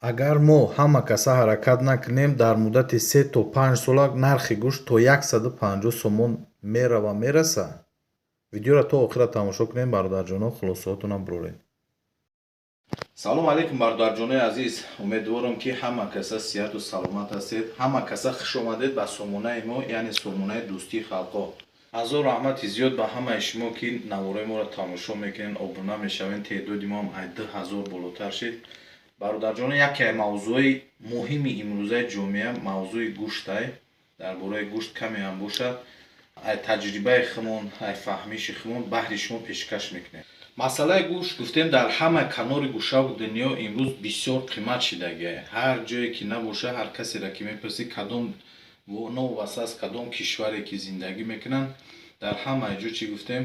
Агар мо ҳама каса ҳаракат накунем, дар муддати 3 то 5 сола нархи гӯшт то 150 сомон мерава мераса. Видеоро то охира тамошо кунем, бародарҷоно, хулосаотонам буроред. салом алейкум бародарҷонои азиз, умедворам ки ҳама каса сиҳату саломат ҳастед. Ҳама каса хушомадед ба сомонаи мо, яъне сомонаи дӯстии халқо. ҳазор раҳмати зиёд ба ҳамаи шумо ки навораи моро тамошо мекунед, обуна мешавед, теъдоди мо ҳам ай 2000 болотар шид. бародарҷоно, яке мавзӯи муҳими имрӯзаи ҷомеа мавзӯи гӯштае. дар бораи гӯшт каме ҳам бошад, ай таҷрибаи хумон, ай фаҳмиши хумон баҳри шумо пешкаш мекунем. Масъалаи гӯшт гуфтем дар ҳама канори гӯшаву дунё имрӯз бисёр қимат шидагиае. ҳар ҷое ки набоша, ҳар касеро ки мепурсӣ кадом новобаста аст кадом кишваре ки зиндагӣ мекунанд, дар ҳамаи ҷо чӣ гуфтем,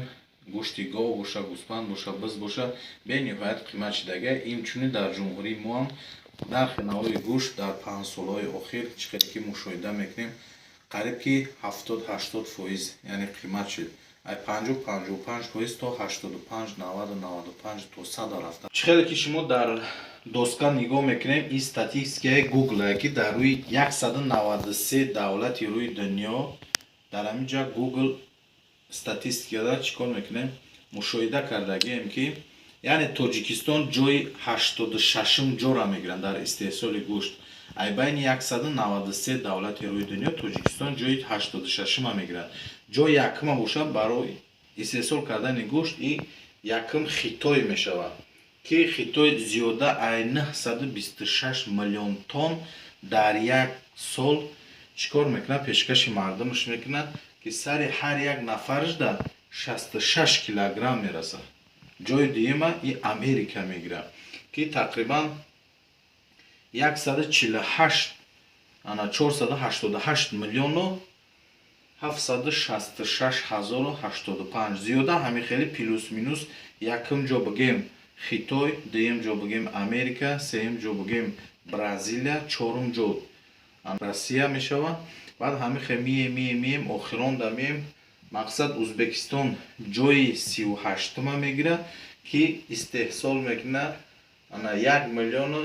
гӯшти гов боша, гӯспанд боша, біз боша, бениҳоят қимат шидагиае. Инчунин дар ҷумҳурии мо ҳам нархи навои гӯшт дар 5 солҳои охир чӣ қадр ки мушоҳида мекунем, қариб ки 70-80%, яъне қимат шуд. ай 50-55% то 85-90-95 то 100 рафта. Чӣ хеле ки шумо дар доска нигоҳ мекунем, ин статистикаи Google ки дар рӯи 193 давлати рӯи дунё, дар ҳамин ҷо Google статистикада чикор мекунем, мушоҳида кардагием ки яъне Тоҷикистон ҷои 86-ум ҷоро мегирад дар истеҳсоли гӯшт. ай байни 193 давлати рӯи дунё Тоҷикистон ҷои 86-ума мегирад. ҷои якума бошад барои истеҳсол кардани гӯшт, и якум Хитой мешавад, ки Хитой зиёда ай 926 миллион тонн дар як сол чикор мекунад, пешкаши мардумаш мекунад, ки сари ҳар як нафарашда 66 килограмм мерасад. ҷои дуюма и Америка мегирад, ки тақрибан 488 миллиону 766 ҳазору 85. зиёда ҳамин хеле плюс минус якум ҷо бигем Хитой, дуюм ҷо бигем Америка, сеюм ҷо бигем Бразилия, чорум ҷо Россия мешавад. баъд ҳамин хеле мием охиронда мием. мақсад Узбекистон ҷои 38-ума мегирад, ки истеҳсол мекунад 1 миллиону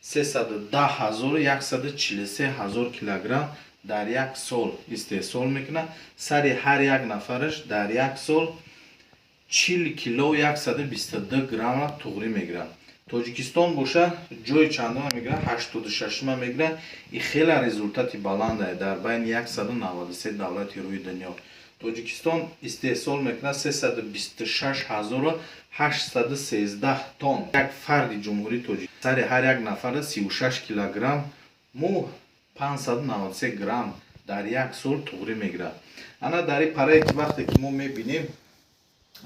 310,143 ҳазор килограмм дар як сол истеҳсол мекунад. сари ҳар як нафараш дар як сол 40 кило 122 грамма туғрӣ мегирад. Тоҷикистон боша ҷои чандума мегирад, 86-ума мегирад. и хеле результати баланд аст дар байни 193 давлати рӯи дунё. Тоҷикистон истеҳсол мекунад 326,813 тонн. як фарди ҷумҳурии Тоҷикистон сари ҳар як нафара 36 килограмм мо 593 грамм дар як сол туғрӣ мегирад. ана дар ин парае ки вақте ки мо мебинем,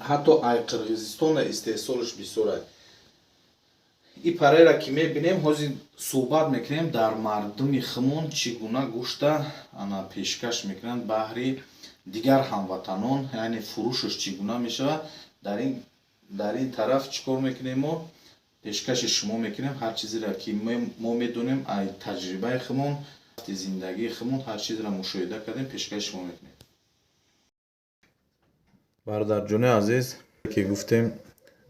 ҳатто ай Қирғизистон истеҳсолаш бисёр аст. ин параеро ки мебинем, ҳозир суҳбат мекунем дар мардуми хумон чӣ гуна гӯшта ана пешкаш мекунанд баҳри дигар ҳамватанон, яъне фурӯшаш чӣ гуна мешавад. дар ин тараф чикор мекунем, мо пешкаши шумо мекунем. ҳар чизеро ки мо медонем ай таҷрибаи хумон, зиндагии хумон, ҳар чизеро мушоҳида кардем, пешкаши шумо мекунем. Бародарҷонои азиз, ки гуфтем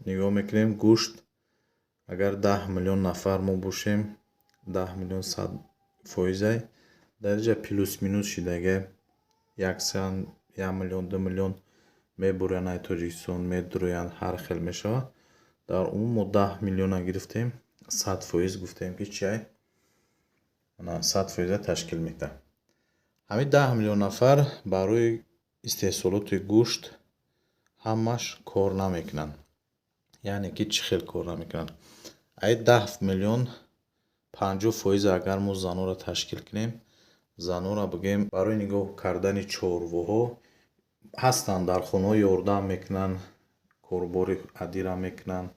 нигоҳ мекунем гӯшт, агар 10 миллион нафар мо бошем, 10 миллион 100%, дар ҷа плюс минус шидагиае 1 миллион 2 миллион мебуранд ай Тоҷикистон, медуроянд, ҳар хел мешавад. дар умум мо 10 миллиона гирифтем, 100% гуфтем ки чи ай 100% ташкил мекунад. ҳамин 10 миллион нафар барои истеҳсолоти гӯшт ҳамаш кор намекунанд. яъне ки чӣ хел кор намекунанд? ай 10 миллион 50% агар мо заноро ташкил кунем, заноро бигем барои нигоҳ кардани чорвоҳо ҳастанд, дар хонаҳо ёрдам мекунанд, корбори адира мекунанд,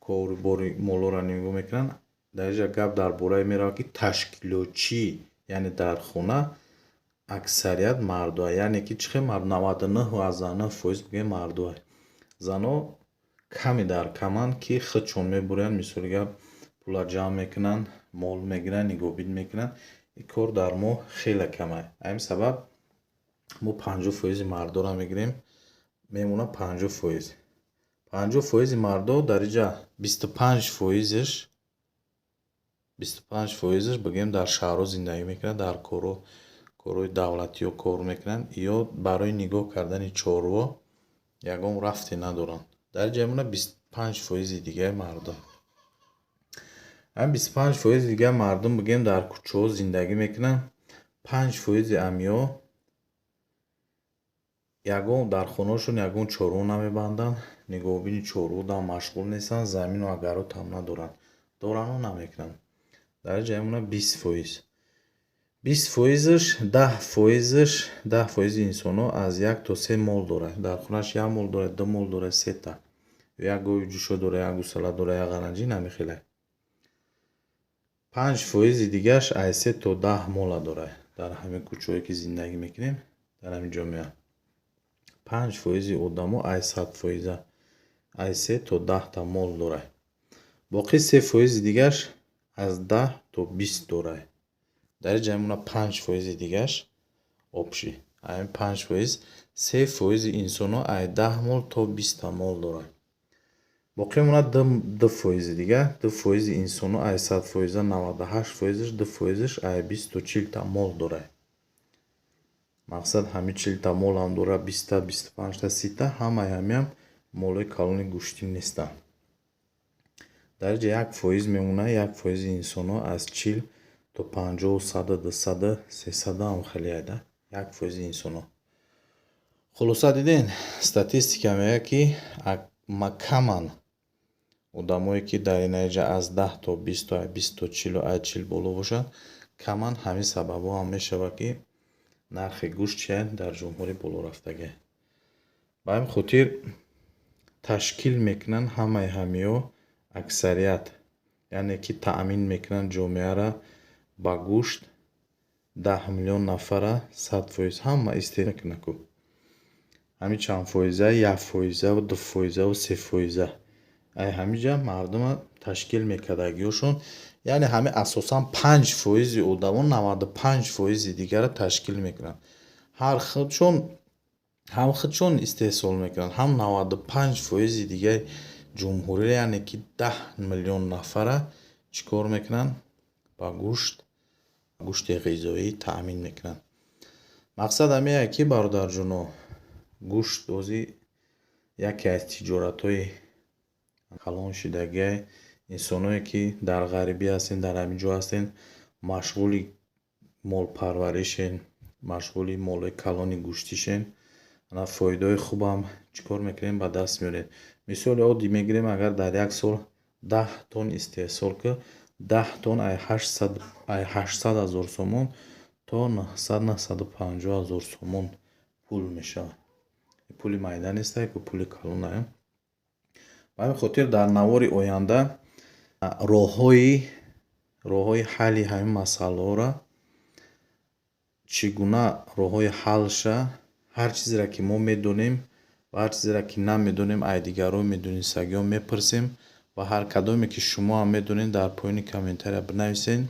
корбори молоро нигоҳ мекунанд. дар ин ҷо гап дар бораи меравад ки ташкилотчӣ, яъне дар хона аксарият мардуа, яъне ки чӣ хел 99% бигем мардуа. зано каме дар каманд, ки худшон мебуранд, мисоли гап пула ҷамъ мекунанд, мол мегиранд, нигоҳубин мекунанд. ин кор дар мо хеле кам аст. ҳамин сабаб мо 50% мардоро мегирем, мемонад 50%. 50% мардо дар ин ҷа 25%-аш 25%-ш бигем дар шаҳрҳо зиндагӣ мекунанд, дар корҳои давлатиё кор мекунанд ё барои нигоҳ кардани чорво ягон рафте надоранд. дар ҷамъи 25% дигари мардум. ҳам 25% дигари мардум бигем дар кӯчаҳо зиндагӣ мекунанд. 5% амё ягон дар хонаҳошон ягон чорво намебанданд, нигоҳубини чорводан машғул нестанд, замину агарот ҳам надоранд, доранӯ намекунанд. дар ҷамъи 20%. 20%-ш 10% инсонҳо аз 1 то 3 мол доранд. Дар хонааш 1 мол дорад, 2 мол дорад, 3 та. Як гоҳи ҷӯшо дорад, як гусала дорад, як ғаранҷӣ намехелад. 5% дигараш аз 3 то 10 мола дорад. дар ҳамин кӯчаҳое ки зиндагӣ мекунем, дар ҳамин ҷомеа 5% одамо аз 100% аз 3 то 10 та мол дорад. боқӣ 3% дигараш аз 10 то 20 дорад. дар ҷамъи 5% дигараш обшӣ. ҳамин 5%, 3% инсонҳо аз 10 мол то 20 та мол доранд. боқӣ монад 2% дигар. 2% инсонҳо аз 100%, 98%, 2%-ш аз 20 то 40 та мол дорад. мақсад ҳамин 40 та мол ҳам дорад, 20 та, 25 та, 30 та, ҳамаи ҳамиам молҳои калони гӯштӣ нестанд. дар ҷа 1% мемонад, 1% инсонҳо аз 40 то 50, 100, 200, 300 ҳам хеле айда. 1% инсонҳо. хулоса диден, статистика мегӯяд ки каман одамое ки дар ин наҷа аз 10 то 20 то 20 то 40 аз 40 боло бошанд, каман ҳамин сабабҳо ҳам мешавад ки нархи гӯшт чияд дар ҷумҳури болорафтагӣ. ба ҳамин хотир ташкил мекунанд ҳамаи ҳамиҳо аксарият, яъне ки таъмин мекунанд ҷомеаро ба гӯшт 10 миллион нафара 100%. ҳама истеъмол мекунанд ку ҳамин чанд фоиза, 1%, 2%, 3%. ай ҳаминҷа мардума ташкил мекардагиҳошон, яъне ҳамин асосан 5% одамо 95% дигарро ташкил мекунанд. ҳам худшон истеҳсол мекунанд, ҳам 95% дигари ҷумҳуриро, яъне ки 10 миллион нафара чӣ кор мекунанд? Ба гӯшти ғизоӣ таъмин мекунанд. мақсад ҳамеяд ки бародарҷоно, гӯшт бозӣ яке аз тиҷоратҳои калон шидагиаст. инсоное ки дар ғарибӣ ҳастем, дар ҳамин ҷо ҳастем, машғули молпарваришем, машғули молҳои калони гӯштишем, ана фоидаҳои хубам чӣ кор мекунем? Ба даст меорем. мисоли оддӣ мегирем, агар дар як сол 10 тонн истеҳсол кард, 10 тонн аз 800 000 сомон то 900-950 000 сомон пул мешавад. пули майда нестае ки пули калон аён. ба ҳамин хотир дар навори оянда роҳҳои ҳалли ҳамин масъалаҳоро чӣ гуна роҳҳои ҳаллша, ҳар чизеро ки мо медонем ва ҳар чизеро ки намедонем аз дигарҳои медонистагиҳо мепурсем ва ҳар кадоме ки шумо ҳам медонед дар поёни комментария бинависед.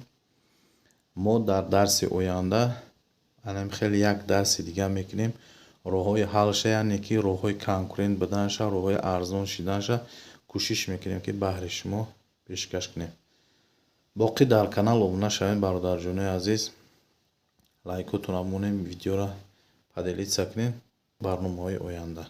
мо дар дарси оянда хеле як дарси дигар мекунем. роҳҳои ҳаллша, яъне ки роҳҳои конкурент буданша, роҳҳои арзон шиданша кӯшиш мекунем ки баҳри шумо пешкаш кунем. боқӣ дар канал обуна шавед бародарҷонои азиз. лайкотонро монем, видеоро поделиться кунед. барномаҳои оянда.